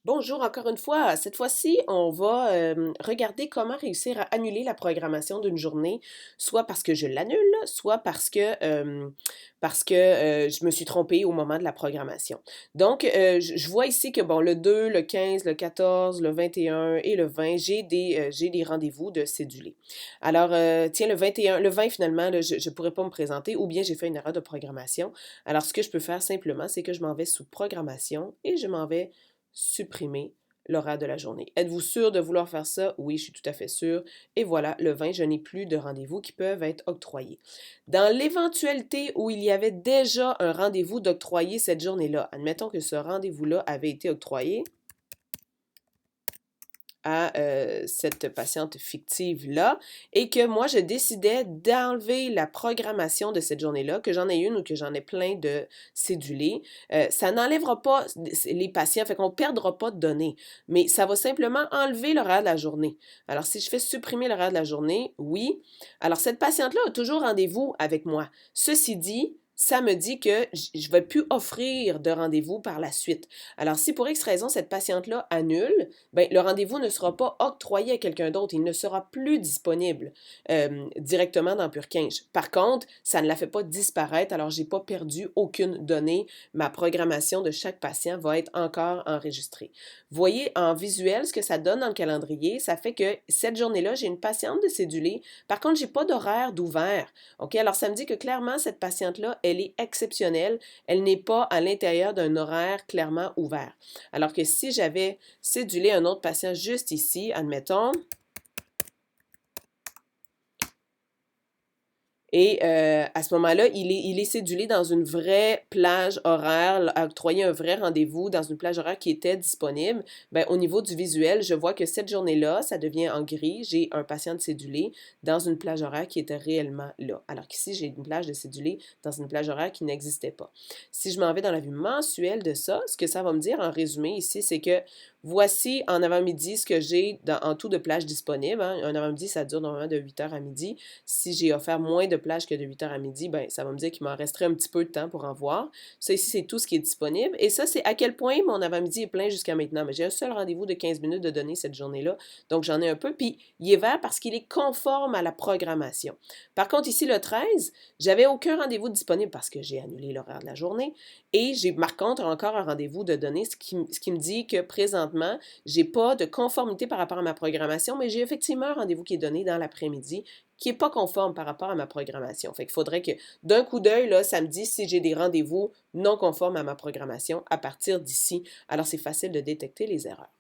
Bonjour encore une fois. Cette fois-ci, on va regarder comment réussir à annuler la programmation d'une journée, soit parce que je l'annule, soit parce que je me suis trompée au moment de la programmation. Donc, je vois ici que bon, le 2, le 15, le 14, le 21 et le 20, j'ai des rendez-vous de cédulés. Alors, tiens, le 21, le 20 finalement, là, je ne pourrais pas me présenter, ou bien j'ai fait une erreur de programmation. Alors, ce que je peux faire simplement, c'est que je m'en vais sous programmation et je m'en vais supprimer l'horaire de la journée. Êtes-vous sûr de vouloir faire ça? Oui, je suis tout à fait sûre. Et voilà, le 20, je n'ai plus de rendez-vous qui peuvent être octroyés. Dans l'éventualité où il y avait déjà un rendez-vous d'octroyer cette journée-là, admettons que ce rendez-vous-là avait été octroyé, à cette patiente fictive-là et que moi, je décidais d'enlever la programmation de cette journée-là, que j'en ai une ou que j'en ai plein de cédulés, ça n'enlèvera pas les patients, fait qu'on ne perdra pas de données, mais ça va simplement enlever l'horaire de la journée. Alors, si je fais supprimer l'horaire de la journée, oui. Alors, cette patiente-là a toujours rendez-vous avec moi. Ceci dit, ça me dit que je ne vais plus offrir de rendez-vous par la suite. Alors, si pour X raison, cette patiente-là annule, ben, le rendez-vous ne sera pas octroyé à quelqu'un d'autre, il ne sera plus disponible directement dans Purkinje. Par contre, ça ne la fait pas disparaître, alors j'ai pas perdu aucune donnée. Ma programmation de chaque patient va être encore enregistrée. Voyez en visuel ce que ça donne dans le calendrier. Ça fait que cette journée-là, j'ai une patiente de cédulée. Par contre, j'ai pas d'horaire d'ouvert. OK? Alors, ça me dit que clairement, cette patiente-là, elle est exceptionnelle. Elle n'est pas à l'intérieur d'un horaire clairement ouvert. Alors que si j'avais cédulé un autre patient juste ici, admettons, et à ce moment-là, il est cédulé dans une vraie plage horaire, a octroyé un vrai rendez-vous dans une plage horaire qui était disponible. Ben, au niveau du visuel, je vois que cette journée-là, ça devient en gris. J'ai un patient de cédulé dans une plage horaire qui était réellement là. Alors qu'ici, j'ai une plage de cédulé dans une plage horaire qui n'existait pas. Si je m'en vais dans la vue mensuelle de ça, ce que ça va me dire en résumé ici, c'est que voici en avant-midi ce que j'ai en tout de plages disponibles. Hein. Un avant-midi, ça dure normalement de 8 heures à midi. Si j'ai offert moins de plages que de 8 heures à midi, ben, ça va me dire qu'il m'en resterait un petit peu de temps pour en voir. Ça ici, c'est tout ce qui est disponible. Et ça, c'est à quel point mon avant-midi est plein jusqu'à maintenant. Mais j'ai un seul rendez-vous de 15 minutes de données cette journée-là. Donc, j'en ai un peu. Puis, il est vert parce qu'il est conforme à la programmation. Par contre, ici, le 13, j'avais aucun rendez-vous disponible parce que j'ai annulé l'horaire de la journée. Et j'ai, par contre, encore un rendez-vous de données, ce qui me dit que présentement, j'ai pas de conformité par rapport à ma programmation, mais j'ai effectivement un rendez-vous qui est donné dans l'après-midi qui n'est pas conforme par rapport à ma programmation. Fait qu'il faudrait que, d'un coup d'œil, là, ça me dit si j'ai des rendez-vous non conformes à ma programmation à partir d'ici. Alors, c'est facile de détecter les erreurs.